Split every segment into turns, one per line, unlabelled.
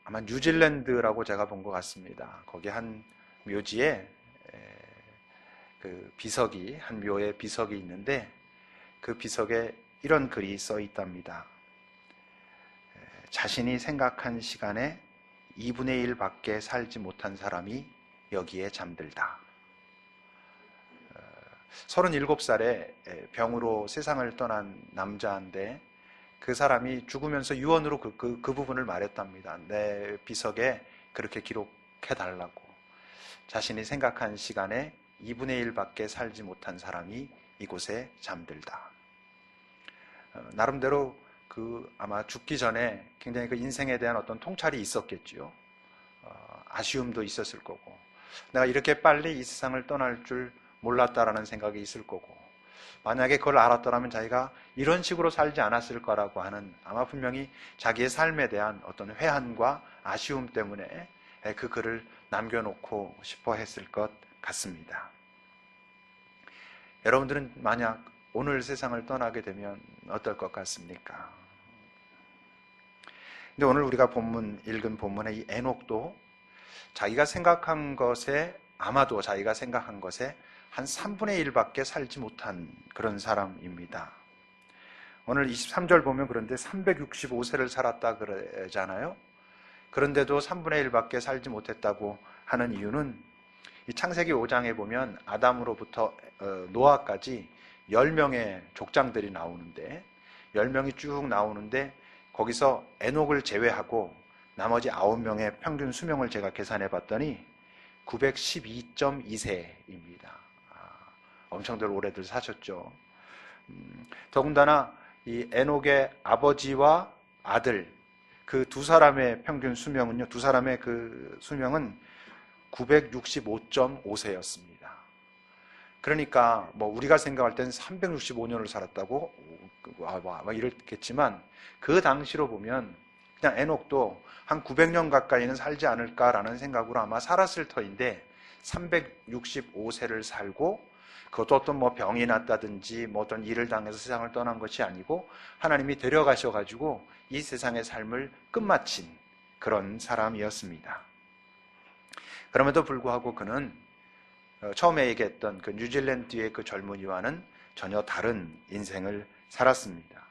아마 뉴질랜드라고 제가 본 것 같습니다. 거기 한 묘지에 그 비석이, 한 묘에 비석이 있는데 그 비석에 이런 글이 써 있답니다. 자신이 생각한 시간에 2분의 1밖에 살지 못한 사람이 여기에 잠들다. 37살에 병으로 세상을 떠난 남자인데 그 사람이 죽으면서 유언으로 그 부분을 말했답니다. 내 비석에 그렇게 기록해달라고. 자신이 생각한 시간에 2분의 1밖에 살지 못한 사람이 이곳에 잠들다. 나름대로 아마 죽기 전에 굉장히 그 인생에 대한 어떤 통찰이 있었겠지요. 아쉬움도 있었을 거고, 내가 이렇게 빨리 이 세상을 떠날 줄 몰랐다라는 생각이 있을 거고, 만약에 그걸 알았더라면 자기가 이런 식으로 살지 않았을 거라고 하는, 아마 분명히 자기의 삶에 대한 어떤 회한과 아쉬움 때문에 그 글을 남겨놓고 싶어 했을 것 같습니다. 여러분들은 만약 오늘 세상을 떠나게 되면 어떨 것 같습니까? 근데 오늘 우리가 읽은 본문의 이 에녹도 자기가 생각한 것에, 아마도 자기가 생각한 것에 한 3분의 1밖에 살지 못한 그런 사람입니다. 오늘 23절 보면 그런데 365세를 살았다 그러잖아요. 그런데도 3분의 1밖에 살지 못했다고 하는 이유는 이 창세기 5장에 보면 아담으로부터 노아까지 10명의 족장들이 나오는데, 10명이 쭉 나오는데 거기서 에녹을 제외하고 나머지 9명의 평균 수명을 제가 계산해 봤더니 912.2세입니다. 엄청들 오래들 사셨죠. 더군다나 이 에녹의 아버지와 아들, 그 두 사람의 평균 수명은요, 두 사람의 그 수명은 965.5세였습니다. 그러니까 뭐 우리가 생각할 때는 365년을 살았다고 이렇겠지만, 그 당시로 보면 그냥 에녹도 한 900년 가까이는 살지 않을까라는 생각으로 아마 살았을 터인데, 365세를 살고, 그것도 어떤 뭐 병이 났다든지 뭐 어떤 일을 당해서 세상을 떠난 것이 아니고 하나님이 데려가셔가지고 이 세상의 삶을 끝마친 그런 사람이었습니다. 그럼에도 불구하고 그는 처음에 얘기했던 그 뉴질랜드의 그 젊은이와는 전혀 다른 인생을 살았습니다.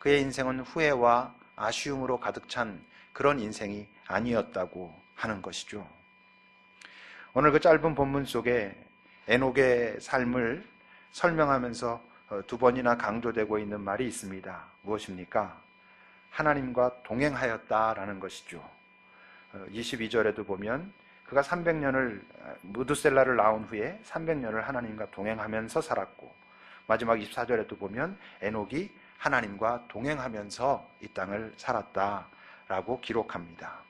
그의 인생은 후회와 아쉬움으로 가득 찬 그런 인생이 아니었다고 하는 것이죠. 오늘 그 짧은 본문 속에 에녹의 삶을 설명하면서 두 번이나 강조되고 있는 말이 있습니다. 무엇입니까? 하나님과 동행하였다라는 것이죠. 22절에도 보면 그가 300년을, 무드셀라를 낳은 후에 300년을 하나님과 동행하면서 살았고, 마지막 24절에도 보면 에녹이 하나님과 동행하면서 이 땅을 살았다라고 기록합니다.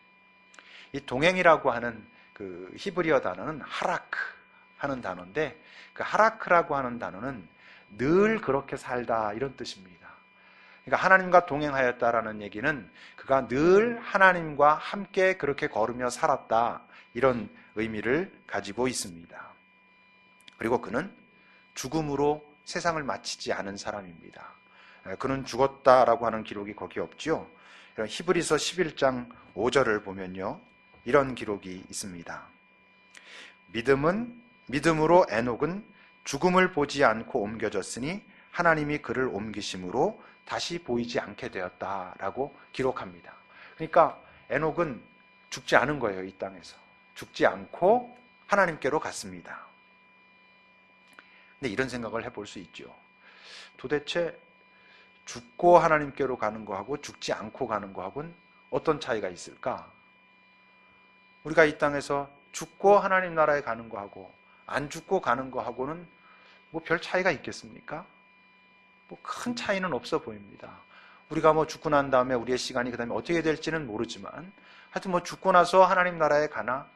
이 동행이라고 하는 그 히브리어 단어는 하라크 하는 단어인데, 그 하라크라고 하는 단어는 늘 그렇게 살다 이런 뜻입니다. 그러니까 하나님과 동행하였다라는 얘기는 그가 늘 하나님과 함께 그렇게 걸으며 살았다, 이런 의미를 가지고 있습니다. 그리고 그는 죽음으로 세상을 마치지 않은 사람입니다. 그는 죽었다라고 하는 기록이 거기 없지요. 히브리서 11장 5절을 보면요, 이런 기록이 있습니다. 믿음으로 에녹은 죽음을 보지 않고 옮겨졌으니 하나님이 그를 옮기심으로 다시 보이지 않게 되었다라고 기록합니다. 그러니까 에녹은 죽지 않은 거예요. 이 땅에서 죽지 않고 하나님께로 갔습니다. 근데 이런 생각을 해볼 수 있죠. 도대체 죽고 하나님께로 가는 거하고 죽지 않고 가는 거하고는 어떤 차이가 있을까? 우리가 이 땅에서 죽고 하나님 나라에 가는 거하고 안 죽고 가는 거하고는 뭐 별 차이가 있겠습니까? 뭐 큰 차이는 없어 보입니다. 우리가 뭐 죽고 난 다음에 우리의 시간이 그 다음에 어떻게 될지는 모르지만, 하여튼 뭐 죽고 나서 하나님 나라에 가나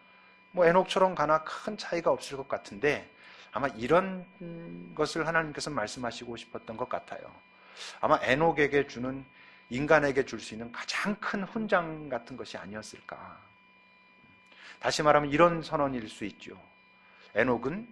뭐 에녹처럼 가나 큰 차이가 없을 것 같은데, 아마 이런 것을 하나님께서 말씀하시고 싶었던 것 같아요. 아마 에녹에게 주는, 인간에게 줄 수 있는 가장 큰 훈장 같은 것이 아니었을까. 다시 말하면 이런 선언일 수 있죠. 에녹은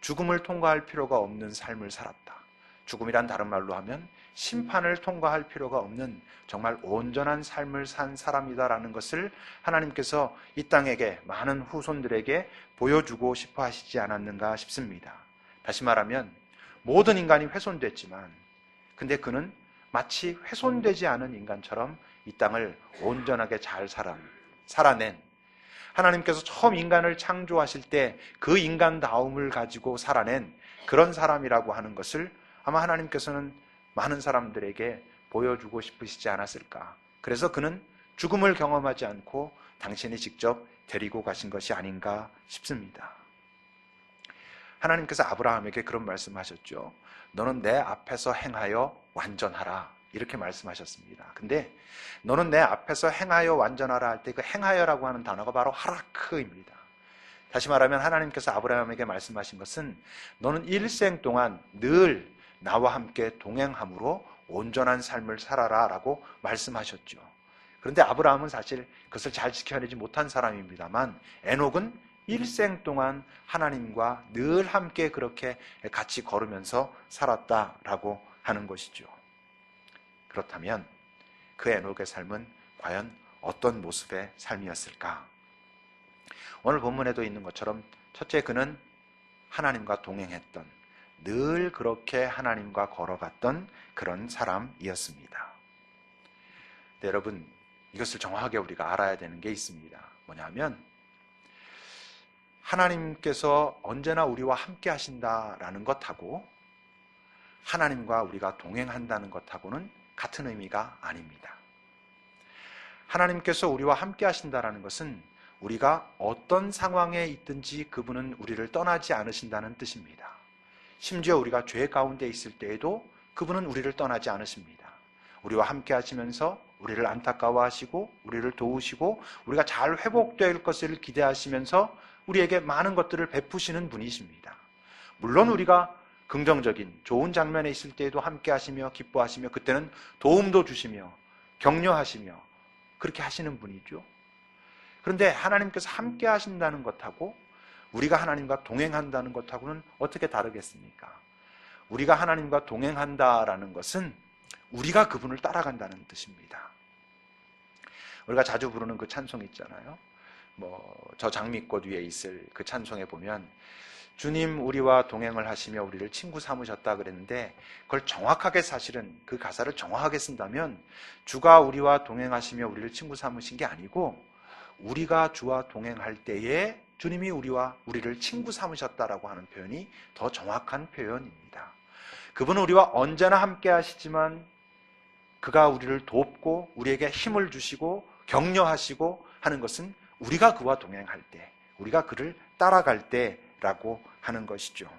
죽음을 통과할 필요가 없는 삶을 살았다. 죽음이란 다른 말로 하면 심판을 통과할 필요가 없는 정말 온전한 삶을 산 사람이다라는 것을 하나님께서 이 땅에게 많은 후손들에게 보여주고 싶어 하시지 않았는가 싶습니다. 다시 말하면 모든 인간이 훼손됐지만 근데 그는 마치 훼손되지 않은 인간처럼 이 땅을 온전하게 잘 살아낸 하나님께서 처음 인간을 창조하실 때 그 인간다움을 가지고 살아낸 그런 사람이라고 하는 것을 아마 하나님께서는 많은 사람들에게 보여주고 싶으시지 않았을까. 그래서 그는 죽음을 경험하지 않고 당신이 직접 데리고 가신 것이 아닌가 싶습니다. 하나님께서 아브라함에게 그런 말씀하셨죠. 너는 내 앞에서 행하여 완전하라. 이렇게 말씀하셨습니다. 근데 너는 내 앞에서 행하여 완전하라 할 때 그 행하여라고 하는 단어가 바로 하라크입니다. 다시 말하면 하나님께서 아브라함에게 말씀하신 것은 너는 일생 동안 늘 나와 함께 동행함으로 온전한 삶을 살아라 라고 말씀하셨죠. 그런데 아브라함은 사실 그것을 잘 지켜내지 못한 사람입니다만 에녹은 일생 동안 하나님과 늘 함께 그렇게 같이 걸으면서 살았다라고 하는 것이죠. 그렇다면 그 에녹의 삶은 과연 어떤 모습의 삶이었을까? 오늘 본문에도 있는 것처럼 첫째, 그는 하나님과 동행했던, 늘 그렇게 하나님과 걸어갔던 그런 사람이었습니다. 네, 여러분, 이것을 정확하게 우리가 알아야 되는 게 있습니다. 뭐냐면 하나님께서 언제나 우리와 함께 하신다라는 것하고 하나님과 우리가 동행한다는 것하고는 같은 의미가 아닙니다. 하나님께서 우리와 함께 하신다라는 것은 우리가 어떤 상황에 있든지 그분은 우리를 떠나지 않으신다는 뜻입니다. 심지어 우리가 죄 가운데 있을 때에도 그분은 우리를 떠나지 않으십니다. 우리와 함께 하시면서 우리를 안타까워하시고 우리를 도우시고 우리가 잘 회복될 것을 기대하시면서 우리에게 많은 것들을 베푸시는 분이십니다. 물론 우리가 긍정적인 좋은 장면에 있을 때에도 함께 하시며 기뻐하시며 그때는 도움도 주시며 격려하시며 그렇게 하시는 분이죠. 그런데 하나님께서 함께 하신다는 것하고 우리가 하나님과 동행한다는 것하고는 어떻게 다르겠습니까? 우리가 하나님과 동행한다라는 것은 우리가 그분을 따라간다는 뜻입니다. 우리가 자주 부르는 그 찬송 있잖아요. 저 장미꽃 위에 있을 그 찬송에 보면 주님 우리와 동행을 하시며 우리를 친구 삼으셨다 그랬는데 그걸 정확하게 사실은 그 가사를 정확하게 쓴다면 주가 우리와 동행하시며 우리를 친구 삼으신 게 아니고 우리가 주와 동행할 때에 주님이 우리를 친구 삼으셨다라고 하는 표현이 더 정확한 표현입니다. 그분은 우리와 언제나 함께 하시지만 그가 우리를 돕고 우리에게 힘을 주시고 격려하시고 하는 것은 우리가 그와 동행할 때, 우리가 그를 따라갈 때라고 하는 것이죠.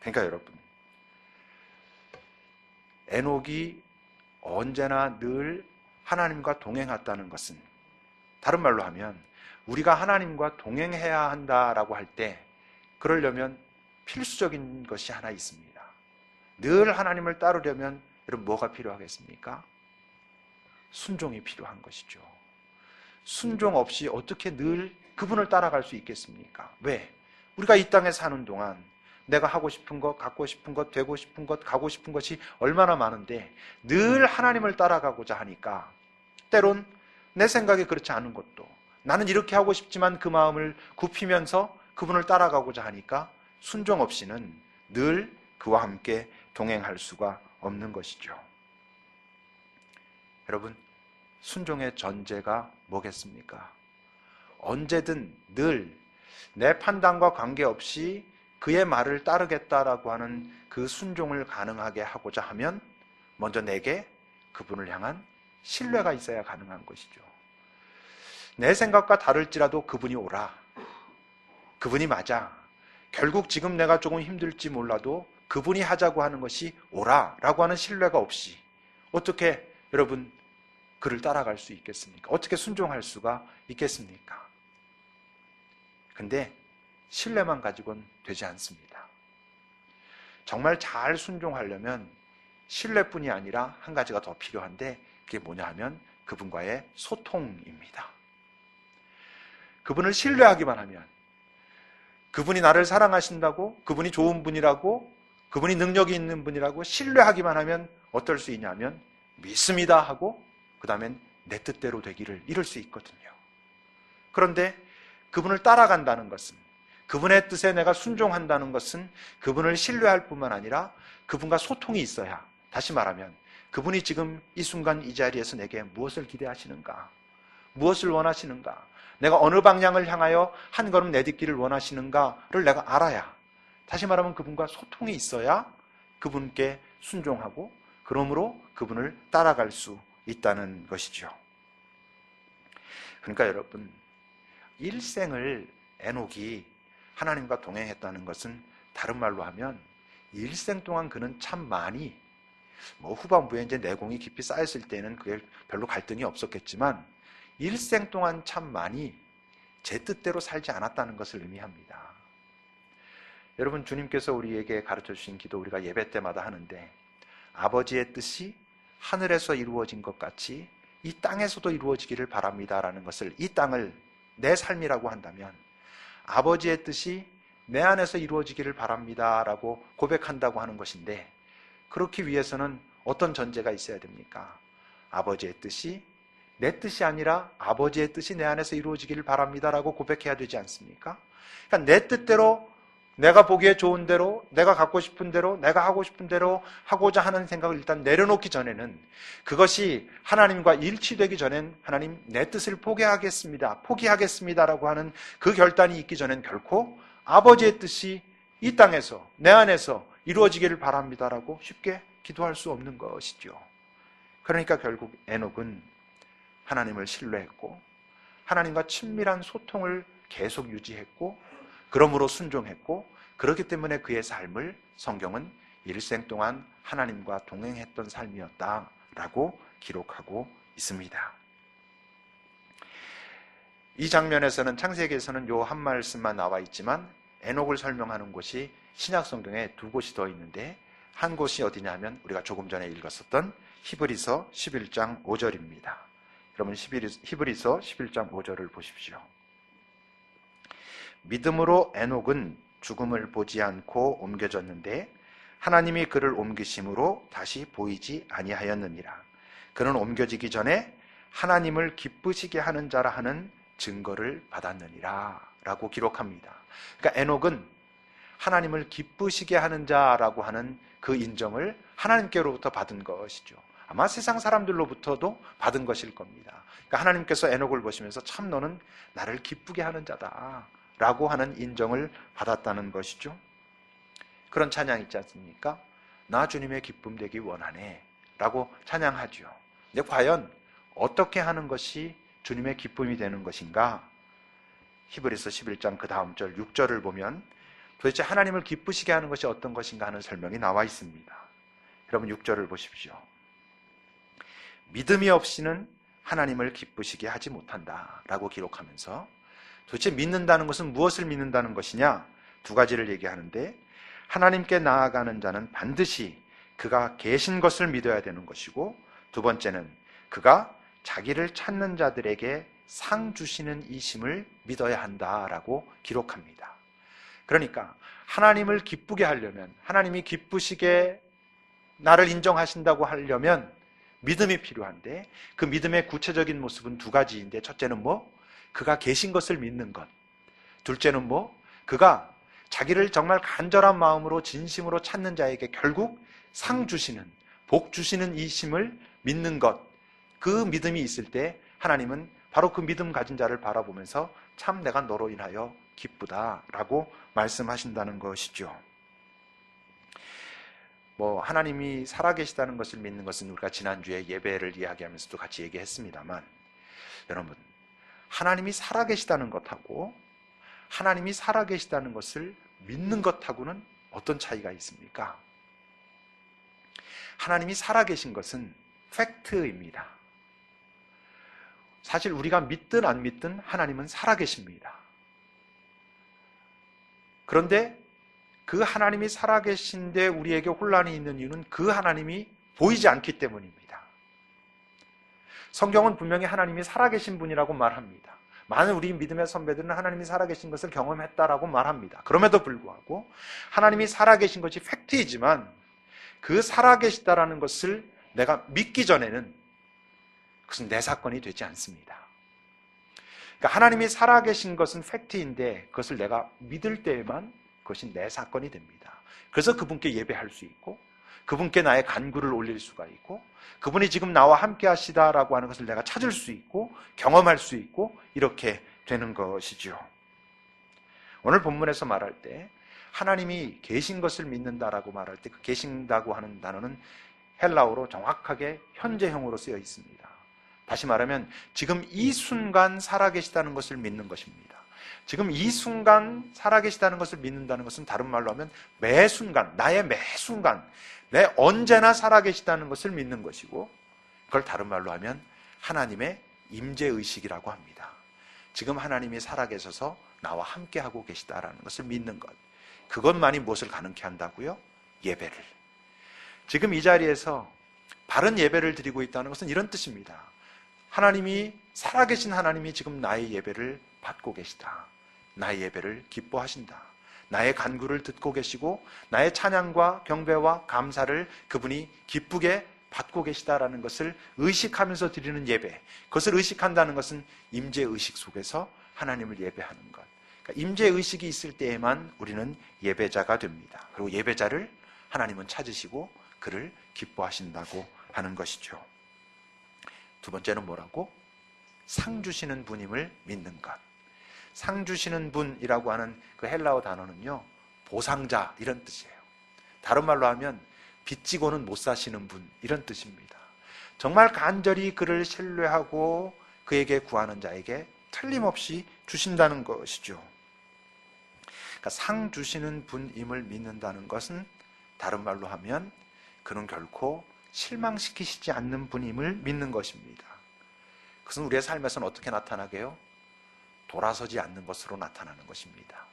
그러니까 여러분, 에녹이 언제나 늘 하나님과 동행했다는 것은 다른 말로 하면 우리가 하나님과 동행해야 한다라고 할 때 그러려면 필수적인 것이 하나 있습니다. 늘 하나님을 따르려면 여러분 뭐가 필요하겠습니까? 순종이 필요한 것이죠. 순종 없이 어떻게 늘 그분을 따라갈 수 있겠습니까? 왜? 우리가 이 땅에 사는 동안 내가 하고 싶은 것, 갖고 싶은 것, 되고 싶은 것, 가고 싶은 것이 얼마나 많은데 늘 하나님을 따라가고자 하니까 때론 내 생각이 그렇지 않은 것도 나는 이렇게 하고 싶지만 그 마음을 굽히면서 그분을 따라가고자 하니까 순종 없이는 늘 그와 함께 동행할 수가 없는 것이죠. 여러분, 순종의 전제가 뭐겠습니까? 언제든 늘 내 판단과 관계없이 그의 말을 따르겠다라고 하는 그 순종을 가능하게 하고자 하면 먼저 내게 그분을 향한 신뢰가 있어야 가능한 것이죠. 내 생각과 다를지라도 그분이 옳아. 그분이 맞아. 결국 지금 내가 조금 힘들지 몰라도 그분이 하자고 하는 것이 옳아 라고 하는 신뢰가 없이 어떻게 여러분 그를 따라갈 수 있겠습니까? 어떻게 순종할 수가 있겠습니까? 근데 신뢰만 가지고는 되지 않습니다. 정말 잘 순종하려면 신뢰뿐이 아니라 한 가지가 더 필요한데 그게 뭐냐 하면 그분과의 소통입니다. 그분을 신뢰하기만 하면 그분이 나를 사랑하신다고 그분이 좋은 분이라고 그분이 능력이 있는 분이라고 신뢰하기만 하면 어떨 수 있냐면 믿습니다 하고 그 다음엔 내 뜻대로 되기를 이룰 수 있거든요. 그런데 그분을 따라간다는 것은, 그분의 뜻에 내가 순종한다는 것은 그분을 신뢰할 뿐만 아니라 그분과 소통이 있어야, 다시 말하면 그분이 지금 이 순간 이 자리에서 내게 무엇을 기대하시는가, 무엇을 원하시는가, 내가 어느 방향을 향하여 한 걸음 내딛기를 원하시는가를 내가 알아야, 다시 말하면 그분과 소통이 있어야 그분께 순종하고 그러므로 그분을 따라갈 수 있다는 것이죠. 그러니까 여러분, 일생을 에녹이 하나님과 동행했다는 것은 다른 말로 하면 일생 동안 그는 참 많이, 후반부에 이제 내공이 깊이 쌓였을 때는 그게 별로 갈등이 없었겠지만 일생 동안 참 많이 제 뜻대로 살지 않았다는 것을 의미합니다. 여러분, 주님께서 우리에게 가르쳐 주신 기도 우리가 예배 때마다 하는데, 아버지의 뜻이 하늘에서 이루어진 것 같이 이 땅에서도 이루어지기를 바랍니다라는 것을, 이 땅을 내 삶이라고 한다면 아버지의 뜻이 내 안에서 이루어지기를 바랍니다라고 고백한다고 하는 것인데, 그렇기 위해서는 어떤 전제가 있어야 됩니까? 아버지의 뜻이 내 뜻이 아니라 아버지의 뜻이 내 안에서 이루어지기를 바랍니다라고 고백해야 되지 않습니까? 그러니까 내 뜻대로, 내가 보기에 좋은 대로, 내가 갖고 싶은 대로, 내가 하고 싶은 대로 하고자 하는 생각을 일단 내려놓기 전에는, 그것이 하나님과 일치되기 전엔 하나님 내 뜻을 포기하겠습니다라고 하는 그 결단이 있기 전엔 결코 아버지의 뜻이 이 땅에서 내 안에서 이루어지기를 바랍니다라고 쉽게 기도할 수 없는 것이죠. 그러니까 결국 에녹은 하나님을 신뢰했고 하나님과 친밀한 소통을 계속 유지했고 그러므로 순종했고, 그렇기 때문에 그의 삶을 성경은 일생 동안 하나님과 동행했던 삶이었다라고 기록하고 있습니다. 이 장면에서는, 창세기에서는 요 한 말씀만 나와 있지만 에녹을 설명하는 곳이 신약 성경에 두 곳이 더 있는데, 한 곳이 어디냐면 우리가 조금 전에 읽었었던 히브리서 11장 5절입니다. 여러분, 히브리서 11장 5절을 보십시오. 믿음으로 에녹은 죽음을 보지 않고 옮겨졌는데 하나님이 그를 옮기심으로 다시 보이지 아니하였느니라. 그는 옮겨지기 전에 하나님을 기쁘시게 하는 자라 하는 증거를 받았느니라 라고 기록합니다. 그러니까 에녹은 하나님을 기쁘시게 하는 자라고 하는 그 인정을 하나님께로부터 받은 것이죠. 아마 세상 사람들로부터도 받은 것일 겁니다. 그러니까 하나님께서 에녹을 보시면서 참 너는 나를 기쁘게 하는 자다 라고 하는 인정을 받았다는 것이죠. 그런 찬양 있지 않습니까? 나 주님의 기쁨 되기 원하네 라고 찬양하죠. 근데 과연 어떻게 하는 것이 주님의 기쁨이 되는 것인가? 히브리서 11장 그 다음 절 6절을 보면 도대체 하나님을 기쁘시게 하는 것이 어떤 것인가 하는 설명이 나와 있습니다. 여러분, 6절을 보십시오. 믿음이 없이는 하나님을 기쁘시게 하지 못한다 라고 기록하면서, 도대체 믿는다는 것은 무엇을 믿는다는 것이냐? 두 가지를 얘기하는데, 하나님께 나아가는 자는 반드시 그가 계신 것을 믿어야 되는 것이고, 두 번째는 그가 자기를 찾는 자들에게 상 주시는 이심을 믿어야 한다라고 기록합니다. 그러니까 하나님을 기쁘게 하려면, 하나님이 기쁘시게 나를 인정하신다고 하려면 믿음이 필요한데, 그 믿음의 구체적인 모습은 두 가지인데, 첫째는 그가 계신 것을 믿는 것. 둘째는 그가 자기를 정말 간절한 마음으로 진심으로 찾는 자에게 결국 상 주시는, 복 주시는 이심을 믿는 것. 그 믿음이 있을 때 하나님은 바로 그 믿음 가진 자를 바라보면서 참 내가 너로 인하여 기쁘다라고 말씀하신다는 것이죠. 하나님이 살아계시다는 것을 믿는 것은 우리가 지난주에 예배를 이야기하면서도 같이 얘기했습니다만, 여러분, 하나님이 살아계시다는 것하고 하나님이 살아계시다는 것을 믿는 것하고는 어떤 차이가 있습니까? 하나님이 살아계신 것은 팩트입니다. 사실 우리가 믿든 안 믿든 하나님은 살아계십니다. 그런데 그 하나님이 살아계신데 우리에게 혼란이 있는 이유는 그 하나님이 보이지 않기 때문입니다. 성경은 분명히 하나님이 살아계신 분이라고 말합니다. 많은 우리 믿음의 선배들은 하나님이 살아계신 것을 경험했다라고 말합니다. 그럼에도 불구하고 하나님이 살아계신 것이 팩트이지만 그 살아계시다라는 것을 내가 믿기 전에는 그것은 내 사건이 되지 않습니다. 그러니까 하나님이 살아계신 것은 팩트인데 그것을 내가 믿을 때에만 그것이 내 사건이 됩니다. 그래서 그분께 예배할 수 있고 그분께 나의 간구를 올릴 수가 있고 그분이 지금 나와 함께 하시다라고 하는 것을 내가 찾을 수 있고 경험할 수 있고 이렇게 되는 것이죠. 오늘 본문에서 말할 때 하나님이 계신 것을 믿는다라고 말할 때 그 계신다고 하는 단어는 헬라어로 정확하게 현재형으로 쓰여 있습니다. 다시 말하면 지금 이 순간 살아계시다는 것을 믿는 것입니다. 지금 이 순간 살아계시다는 것을 믿는다는 것은 다른 말로 하면 매 순간, 나의 매 순간, 내 언제나 살아계시다는 것을 믿는 것이고 그걸 다른 말로 하면 하나님의 임재의식이라고 합니다. 지금 하나님이 살아계셔서 나와 함께하고 계시다라는 것을 믿는 것. 그것만이 무엇을 가능케 한다고요? 예배를. 지금 이 자리에서 바른 예배를 드리고 있다는 것은 이런 뜻입니다. 하나님이 살아계신 하나님이 지금 나의 예배를 받고 계시다. 나의 예배를 기뻐하신다. 나의 간구를 듣고 계시고 나의 찬양과 경배와 감사를 그분이 기쁘게 받고 계시다라는 것을 의식하면서 드리는 예배. 그것을 의식한다는 것은 임재의식 속에서 하나님을 예배하는 것. 그러니까 임재의식이 있을 때에만 우리는 예배자가 됩니다. 그리고 예배자를 하나님은 찾으시고 그를 기뻐하신다고 하는 것이죠. 두 번째는 뭐라고? 상 주시는 분임을 믿는 것. 상 주시는 분이라고 하는 그 헬라어 단어는요, 보상자 이런 뜻이에요. 다른 말로 하면 빚지고는 못 사시는 분 이런 뜻입니다. 정말 간절히 그를 신뢰하고 그에게 구하는 자에게 틀림없이 주신다는 것이죠. 그러니까 상 주시는 분임을 믿는다는 것은 다른 말로 하면 그는 결코 실망시키시지 않는 분임을 믿는 것입니다. 그것은 우리의 삶에서는 어떻게 나타나게요? 돌아서지 않는 것으로 나타나는 것입니다.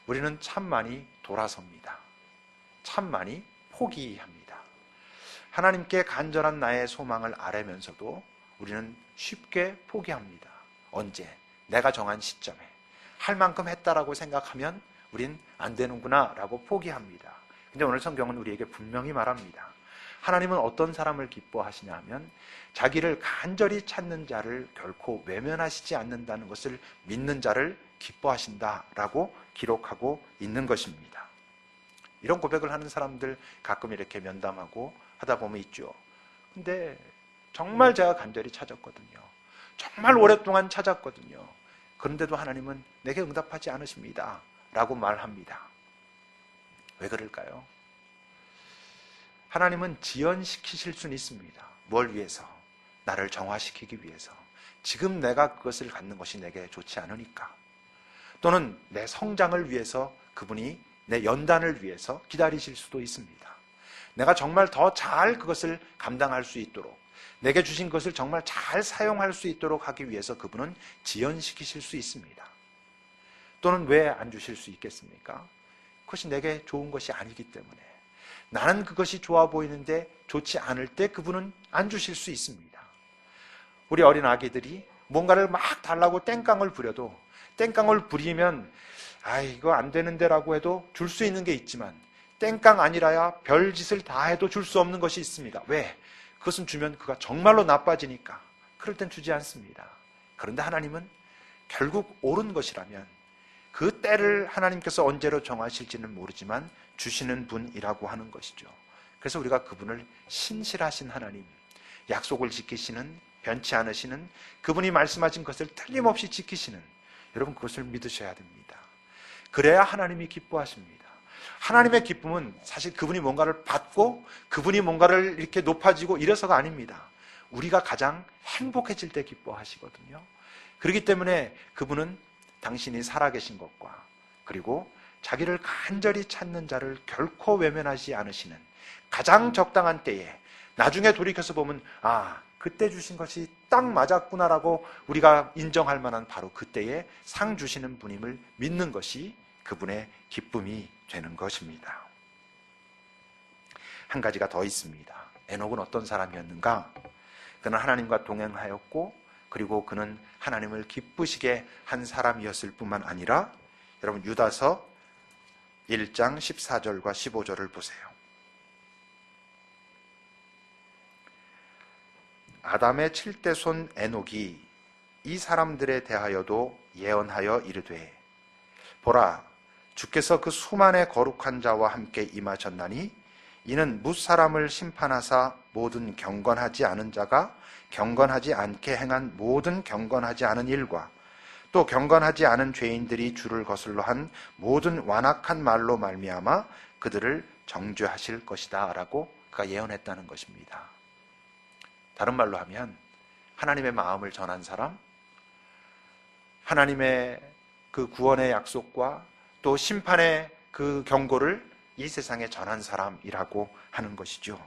우리는 참 많이 돌아섭니다. 참 많이 포기합니다. 하나님께 간절한 나의 소망을 아뢰면서도 우리는 쉽게 포기합니다. 언제? 내가 정한 시점에. 할 만큼 했다라고 생각하면 우린 안 되는구나 라고 포기합니다. 근데 오늘 성경은 우리에게 분명히 말합니다. 하나님은 어떤 사람을 기뻐하시냐 하면 자기를 간절히 찾는 자를 결코 외면하시지 않는다는 것을 믿는 자를 기뻐하신다라고 기록하고 있는 것입니다. 이런 고백을 하는 사람들 가끔 이렇게 면담하고 하다 보면 있죠. 근데 정말 제가 간절히 찾았거든요. 정말 오랫동안 찾았거든요. 그런데도 하나님은 내게 응답하지 않으십니다 라고 말합니다. 왜 그럴까요? 하나님은 지연시키실 수는 있습니다. 뭘 위해서? 나를 정화시키기 위해서. 지금 내가 그것을 갖는 것이 내게 좋지 않으니까. 또는 내 성장을 위해서 그분이 내 연단을 위해서 기다리실 수도 있습니다. 내가 정말 더 잘 그것을 감당할 수 있도록 내게 주신 것을 정말 잘 사용할 수 있도록 하기 위해서 그분은 지연시키실 수 있습니다. 또는 왜 안 주실 수 있겠습니까? 그것이 내게 좋은 것이 아니기 때문에. 나는 그것이 좋아 보이는데 좋지 않을 때 그분은 안 주실 수 있습니다. 우리 어린 아기들이 뭔가를 막 달라고 땡깡을 부려도 땡깡을 부리면 이거 안 되는데 라고 해도 줄 수 있는 게 있지만 땡깡 아니라야 별짓을 다 해도 줄 수 없는 것이 있습니다. 왜? 그것은 주면 그가 정말로 나빠지니까. 그럴 땐 주지 않습니다. 그런데 하나님은 결국 옳은 것이라면 그 때를 하나님께서 언제로 정하실지는 모르지만 주시는 분이라고 하는 것이죠. 그래서 우리가 그분을 신실하신 하나님, 약속을 지키시는, 변치 않으시는, 그분이 말씀하신 것을 틀림없이 지키시는, 여러분 그것을 믿으셔야 됩니다. 그래야 하나님이 기뻐하십니다. 하나님의 기쁨은 사실 그분이 뭔가를 받고 그분이 뭔가를 이렇게 높아지고 이래서가 아닙니다. 우리가 가장 행복해질 때 기뻐하시거든요. 그렇기 때문에 그분은 당신이 살아계신 것과 그리고 자기를 간절히 찾는 자를 결코 외면하지 않으시는 가장 적당한 때에 나중에 돌이켜서 보면 그때 주신 것이 딱 맞았구나라고 우리가 인정할 만한 바로 그때에 상 주시는 분임을 믿는 것이 그분의 기쁨이 되는 것입니다. 한 가지가 더 있습니다. 에녹은 어떤 사람이었는가? 그는 하나님과 동행하였고 그리고 그는 하나님을 기쁘시게 한 사람이었을 뿐만 아니라 여러분 유다서 1장 14절과 15절을 보세요. 아담의 7대 손 에녹이 이 사람들에 대하여도 예언하여 이르되 보라 주께서 그 수만의 거룩한 자와 함께 임하셨나니 이는 뭇사람을 심판하사 모든 경건하지 않은 자가 경건하지 않게 행한 모든 경건하지 않은 일과 또 경건하지 않은 죄인들이 주를 거슬러 한 모든 완악한 말로 말미암아 그들을 정죄하실 것이다 라고 그가 예언했다는 것입니다. 다른 말로 하면 하나님의 마음을 전한 사람, 하나님의 그 구원의 약속과 또 심판의 그 경고를 이 세상에 전한 사람이라고 하는 것이죠.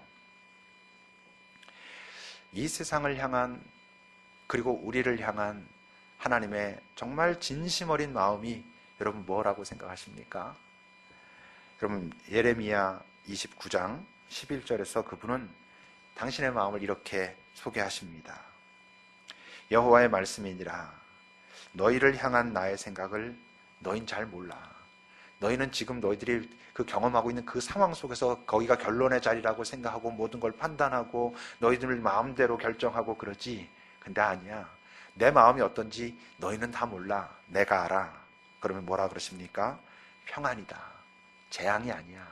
이 세상을 향한 그리고 우리를 향한 하나님의 정말 진심 어린 마음이 여러분 뭐라고 생각하십니까? 여러분 예레미야 29장 11절에서 그분은 당신의 마음을 이렇게 소개하십니다. 여호와의 말씀이니라 너희를 향한 나의 생각을 너희는 잘 몰라. 너희는 지금 너희들이 그 경험하고 있는 그 상황 속에서 거기가 결론의 자리라고 생각하고 모든 걸 판단하고 너희들 마음대로 결정하고 그러지. 근데 아니야. 내 마음이 어떤지 너희는 다 몰라. 내가 알아. 그러면 뭐라 그러십니까? 평안이다. 재앙이 아니야.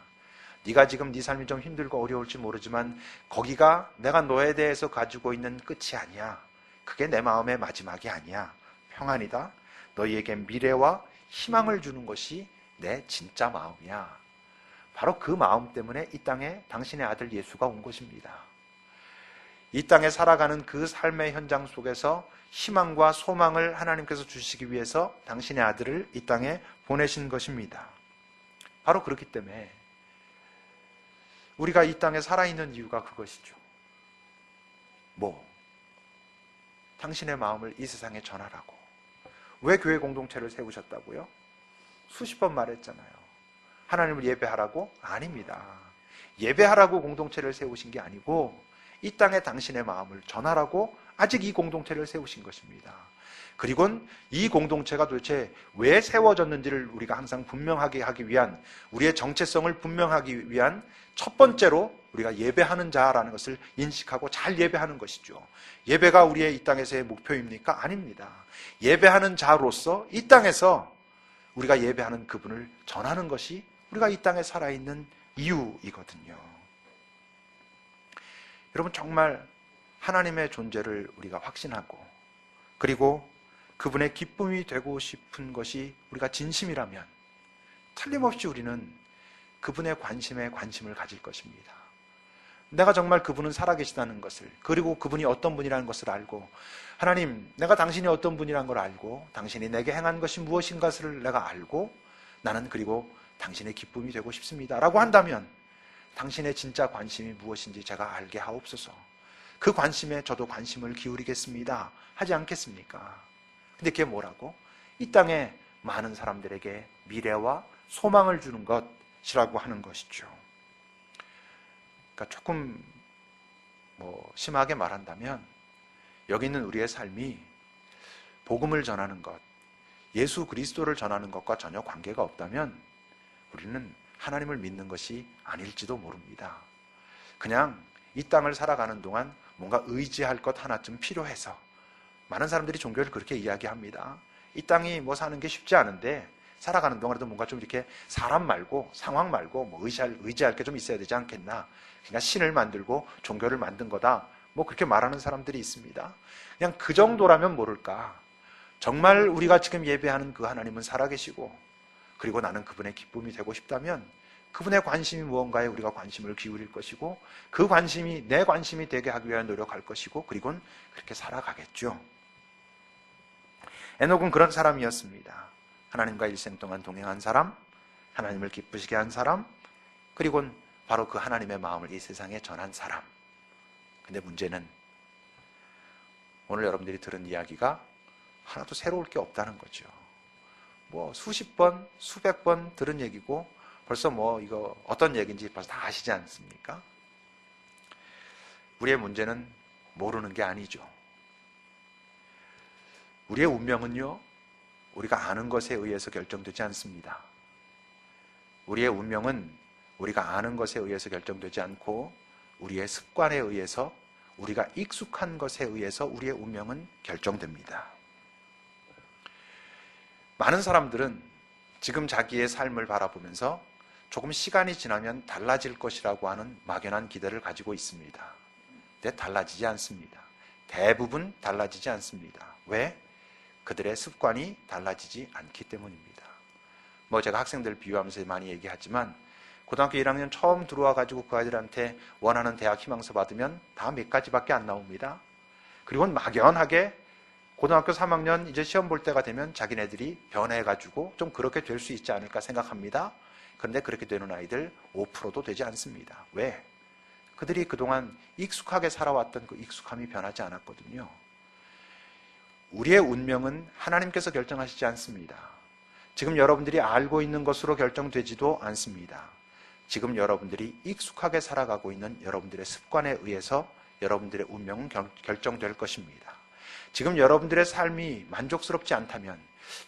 네가 지금 네 삶이 좀 힘들고 어려울지 모르지만 거기가 내가 너에 대해서 가지고 있는 끝이 아니야. 그게 내 마음의 마지막이 아니야. 평안이다. 너희에게 미래와 희망을 주는 것이 내 진짜 마음이야. 바로 그 마음 때문에 이 땅에 당신의 아들 예수가 온 것입니다. 이 땅에 살아가는 그 삶의 현장 속에서 희망과 소망을 하나님께서 주시기 위해서 당신의 아들을 이 땅에 보내신 것입니다. 바로 그렇기 때문에 우리가 이 땅에 살아있는 이유가 그것이죠. 당신의 마음을 이 세상에 전하라고. 왜 교회 공동체를 세우셨다고요? 수십 번 말했잖아요. 하나님을 예배하라고? 아닙니다. 예배하라고 공동체를 세우신 게 아니고 이 땅에 당신의 마음을 전하라고 아직 이 공동체를 세우신 것입니다. 그리고 이 공동체가 도대체 왜 세워졌는지를 우리가 항상 분명하게 하기 위한, 우리의 정체성을 분명하기 위한 첫 번째로 우리가 예배하는 자라는 것을 인식하고 잘 예배하는 것이죠. 예배가 우리의 이 땅에서의 목표입니까? 아닙니다. 예배하는 자로서 이 땅에서 우리가 예배하는 그분을 전하는 것이 우리가 이 땅에 살아있는 이유이거든요. 여러분, 정말 하나님의 존재를 우리가 확신하고 그리고 그분의 기쁨이 되고 싶은 것이 우리가 진심이라면 틀림없이 우리는 그분의 관심에 관심을 가질 것입니다. 내가 정말 그분은 살아계시다는 것을, 그리고 그분이 어떤 분이라는 것을 알고, 하나님, 내가 당신이 어떤 분이라는 걸 알고 당신이 내게 행한 것이 무엇인가를 내가 알고 나는 그리고 당신의 기쁨이 되고 싶습니다 라고 한다면 당신의 진짜 관심이 무엇인지 제가 알게 하옵소서. 그 관심에 저도 관심을 기울이겠습니다 하지 않겠습니까? 근데 그게 뭐라고? 이 땅에 많은 사람들에게 미래와 소망을 주는 것이라고 하는 것이죠. 그러니까 조금 심하게 말한다면 여기 있는 우리의 삶이 복음을 전하는 것, 예수 그리스도를 전하는 것과 전혀 관계가 없다면 우리는 하나님을 믿는 것이 아닐지도 모릅니다. 그냥 이 땅을 살아가는 동안 뭔가 의지할 것 하나쯤 필요해서, 많은 사람들이 종교를 그렇게 이야기합니다. 이 땅이 사는 게 쉽지 않은데 살아가는 동안에도 뭔가 좀 이렇게 사람 말고 상황 말고 의지할 게 좀 있어야 되지 않겠나. 그러니까 신을 만들고 종교를 만든 거다. 그렇게 말하는 사람들이 있습니다. 그냥 그 정도라면 모를까. 정말 우리가 지금 예배하는 그 하나님은 살아계시고 그리고 나는 그분의 기쁨이 되고 싶다면 그분의 관심이 무언가에 우리가 관심을 기울일 것이고 그 관심이 내 관심이 되게 하기 위해 노력할 것이고 그리고는 그렇게 살아가겠죠. 에녹은 그런 사람이었습니다. 하나님과 일생 동안 동행한 사람, 하나님을 기쁘시게 한 사람, 그리고 바로 그 하나님의 마음을 이 세상에 전한 사람. 근데 문제는 오늘 여러분들이 들은 이야기가 하나도 새로울 게 없다는 거죠. 수십 번, 수백 번 들은 얘기고 벌써 이거 어떤 얘기인지 벌써 다 아시지 않습니까? 우리의 문제는 모르는 게 아니죠. 우리의 운명은요, 우리가 아는 것에 의해서 결정되지 않습니다. 우리의 운명은 우리가 아는 것에 의해서 결정되지 않고 우리의 습관에 의해서, 우리가 익숙한 것에 의해서 우리의 운명은 결정됩니다. 많은 사람들은 지금 자기의 삶을 바라보면서 조금 시간이 지나면 달라질 것이라고 하는 막연한 기대를 가지고 있습니다. 근데 달라지지 않습니다. 대부분 달라지지 않습니다. 왜? 그들의 습관이 달라지지 않기 때문입니다. 제가 학생들 비유하면서 많이 얘기하지만 고등학교 1학년 처음 들어와 가지고 그 아이들한테 원하는 대학 희망서 받으면 다 몇 가지밖에 안 나옵니다. 그리고 막연하게 고등학교 3학년 이제 시험 볼 때가 되면 자기네들이 변해가지고 좀 그렇게 될 수 있지 않을까 생각합니다. 그런데 그렇게 되는 아이들 5%도 되지 않습니다. 왜? 그들이 그동안 익숙하게 살아왔던 그 익숙함이 변하지 않았거든요. 우리의 운명은 하나님께서 결정하시지 않습니다. 지금 여러분들이 알고 있는 것으로 결정되지도 않습니다. 지금 여러분들이 익숙하게 살아가고 있는 여러분들의 습관에 의해서 여러분들의 운명은 결정될 것입니다. 지금 여러분들의 삶이 만족스럽지 않다면,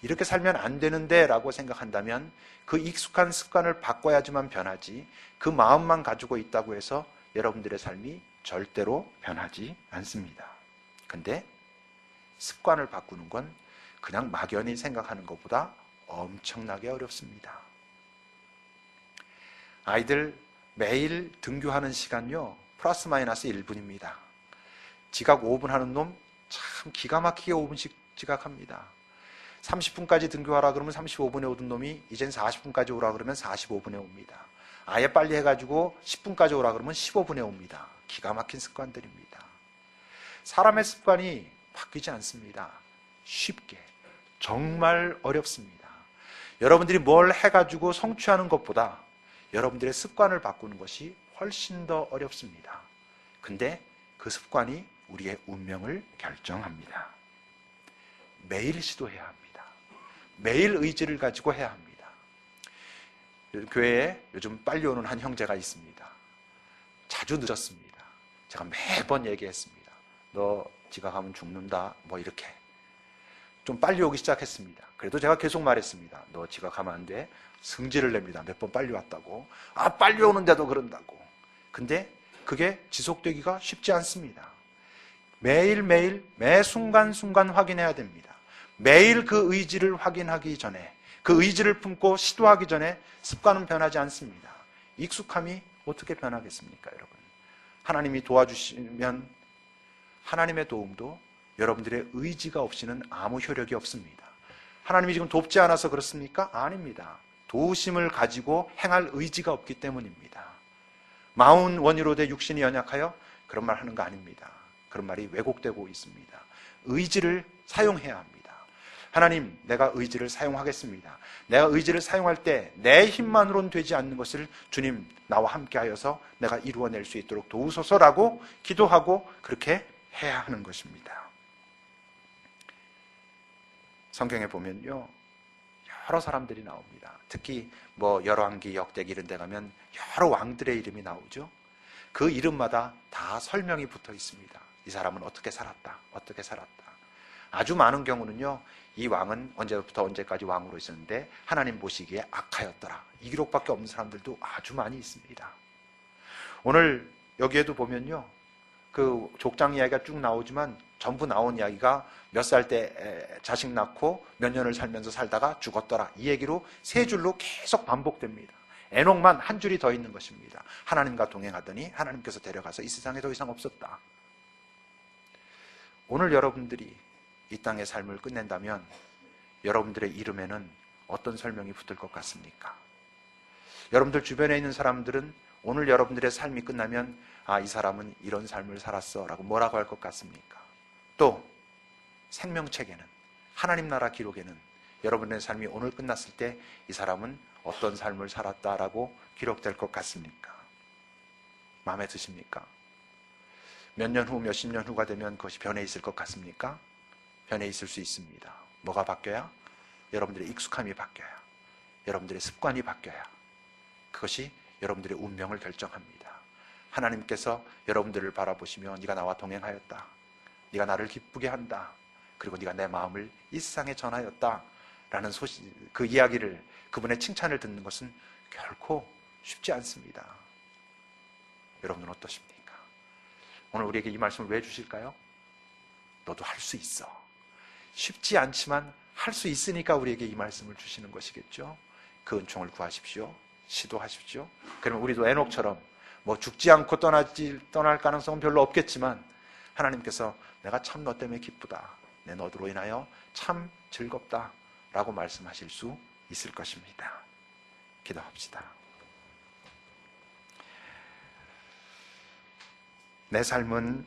이렇게 살면 안 되는데 라고 생각한다면 그 익숙한 습관을 바꿔야지만 변하지, 그 마음만 가지고 있다고 해서 여러분들의 삶이 절대로 변하지 않습니다. 근데 습관을 바꾸는 건 그냥 막연히 생각하는 것보다 엄청나게 어렵습니다. 아이들 매일 등교하는 시간요, 플러스 마이너스 1분입니다. 지각 5분 하는 놈 참 기가 막히게 5분씩 지각합니다. 30분까지 등교하라 그러면 35분에 오던 놈이 이젠 40분까지 오라 그러면 45분에 옵니다. 아예 빨리 해가지고 10분까지 오라 그러면 15분에 옵니다. 기가 막힌 습관들입니다. 사람의 습관이 바뀌지 않습니다. 쉽게, 정말 어렵습니다. 여러분들이 뭘 해가지고 성취하는 것보다 여러분들의 습관을 바꾸는 것이 훨씬 더 어렵습니다. 근데 그 습관이 우리의 운명을 결정합니다. 매일 시도해야 합니다. 매일 의지를 가지고 해야 합니다. 교회에 요즘 빨리 오는 한 형제가 있습니다. 자주 늦었습니다. 제가 매번 얘기했습니다. 너 지각하면 죽는다, 이렇게. 좀 빨리 오기 시작했습니다. 그래도 제가 계속 말했습니다. 너 지각하면 안 돼. 성질을 냅니다. 몇 번 빨리 왔다고. 빨리 오는데도 그런다고. 근데 그게 지속되기가 쉽지 않습니다. 매일매일 매 순간순간 확인해야 됩니다. 매일 그 의지를 확인하기 전에, 그 의지를 품고 시도하기 전에 습관은 변하지 않습니다. 익숙함이 어떻게 변하겠습니까, 여러분? 하나님이 도와주시면 하나님의 도움도 여러분들의 의지가 없이는 아무 효력이 없습니다. 하나님이 지금 돕지 않아서 그렇습니까? 아닙니다. 도우심을 가지고 행할 의지가 없기 때문입니다. 마음 원이로 돼 육신이 연약하여, 그런 말 하는 거 아닙니다. 그런 말이 왜곡되고 있습니다. 의지를 사용해야 합니다. 하나님, 내가 의지를 사용하겠습니다. 내가 의지를 사용할 때 내 힘만으로는 되지 않는 것을 주님 나와 함께 하여서 내가 이루어낼 수 있도록 도우소서라고 기도하고 그렇게 해야 하는 것입니다. 성경에 보면요, 여러 사람들이 나옵니다. 특히 열왕기, 역대기 이런 데 가면 여러 왕들의 이름이 나오죠. 그 이름마다 다 설명이 붙어 있습니다. 이 사람은 어떻게 살았다, 어떻게 살았다. 아주 많은 경우는요, 이 왕은 언제부터 언제까지 왕으로 있었는데 하나님 보시기에 악하였더라, 이 기록밖에 없는 사람들도 아주 많이 있습니다. 오늘 여기에도 보면요, 그 족장 이야기가 쭉 나오지만 전부 나온 이야기가 몇 살 때 자식 낳고 몇 년을 살면서 살다가 죽었더라, 이 얘기로 세 줄로 계속 반복됩니다. 에녹만 한 줄이 더 있는 것입니다. 하나님과 동행하더니 하나님께서 데려가서 이 세상에 더 이상 없었다. 오늘 여러분들이 이 땅의 삶을 끝낸다면 여러분들의 이름에는 어떤 설명이 붙을 것 같습니까? 여러분들 주변에 있는 사람들은 오늘 여러분들의 삶이 끝나면 이 사람은 이런 삶을 살았어 라고 뭐라고 할 것 같습니까? 또 생명책에는, 하나님 나라 기록에는 여러분의 삶이 오늘 끝났을 때 이 사람은 어떤 삶을 살았다라고 기록될 것 같습니까? 마음에 드십니까? 몇 년 후, 몇십 년 후가 되면 그것이 변해 있을 것 같습니까? 변해 있을 수 있습니다. 뭐가 바뀌어야? 여러분들의 익숙함이 바뀌어야, 여러분들의 습관이 바뀌어야 그것이 여러분들의 운명을 결정합니다. 하나님께서 여러분들을 바라보시며 네가 나와 동행하였다, 네가 나를 기쁘게 한다, 그리고 네가 내 마음을 이 세상에 전하였다 라는 그 이야기를, 그분의 칭찬을 듣는 것은 결코 쉽지 않습니다. 여러분은 어떠십니까? 오늘 우리에게 이 말씀을 왜 주실까요? 너도 할 수 있어. 쉽지 않지만 할 수 있으니까 우리에게 이 말씀을 주시는 것이겠죠. 그 은총을 구하십시오. 시도하십시오. 그러면 우리도 에녹처럼 뭐 죽지 않고 떠날 가능성은 별로 없겠지만 하나님께서 내가 참 너 때문에 기쁘다, 내 너로 인하여 참 즐겁다 라고 말씀하실 수 있을 것입니다. 기도합시다. 내 삶은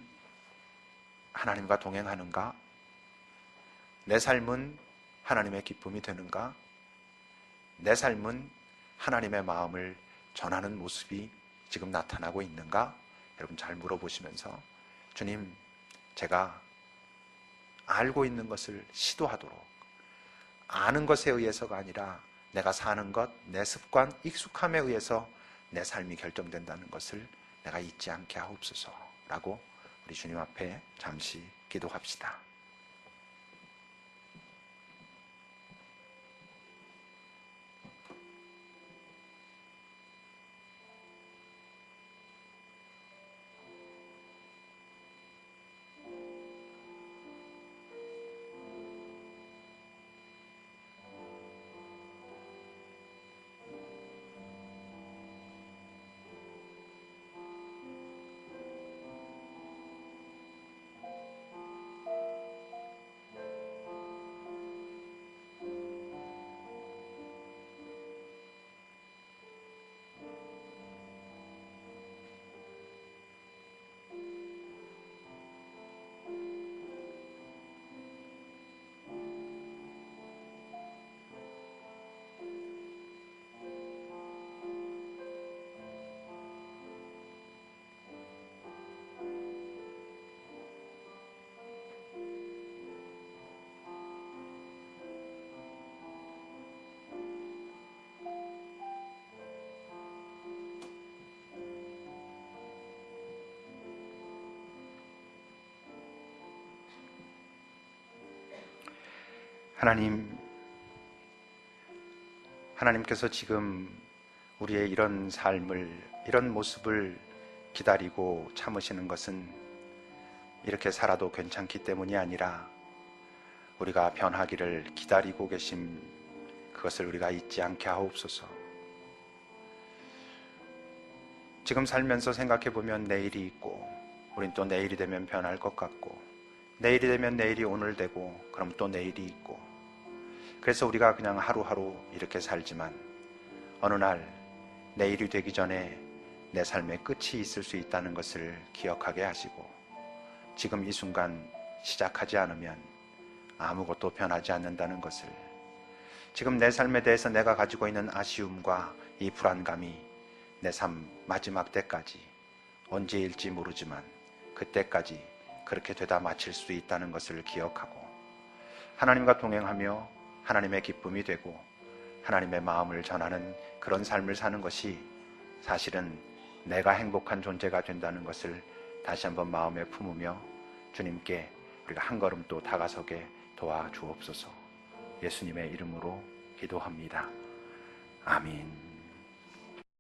하나님과 동행하는가? 내 삶은 하나님의 기쁨이 되는가? 내 삶은 하나님의 마음을 전하는 모습이 지금 나타나고 있는가? 여러분 잘 물어보시면서 주님, 제가 알고 있는 것을 시도하도록, 아는 것에 의해서가 아니라 내가 사는 것, 내 습관, 익숙함에 의해서 내 삶이 결정된다는 것을 내가 잊지 않게 하옵소서라고 우리 주님 앞에 잠시 기도합시다. 하나님께서 지금 우리의 이런 삶을, 이런 모습을 기다리고 참으시는 것은 이렇게 살아도 괜찮기 때문이 아니라 우리가 변하기를 기다리고 계심, 그것을 우리가 잊지 않게 하옵소서. 지금 살면서 생각해 보면 내일이 있고, 우린 또 내일이 되면 변할 것 같고, 내일이 되면 내일이 오늘 되고, 그럼 또 내일이 있고, 그래서 우리가 그냥 하루하루 이렇게 살지만 어느 날 내일이 되기 전에 내 삶의 끝이 있을 수 있다는 것을 기억하게 하시고, 지금 이 순간 시작하지 않으면 아무것도 변하지 않는다는 것을, 지금 내 삶에 대해서 내가 가지고 있는 아쉬움과 이 불안감이 내 삶 마지막 때까지, 언제일지 모르지만 그때까지 그렇게 되다 마칠 수 있다는 것을 기억하고, 하나님과 동행하며 하나님의 기쁨이 되고 하나님의 마음을 전하는 그런 삶을 사는 것이 사실은 내가 행복한 존재가 된다는 것을 다시 한번 마음에 품으며 주님께 우리가 한 걸음 또 다가서게 도와주옵소서. 예수님의 이름으로 기도합니다. 아멘.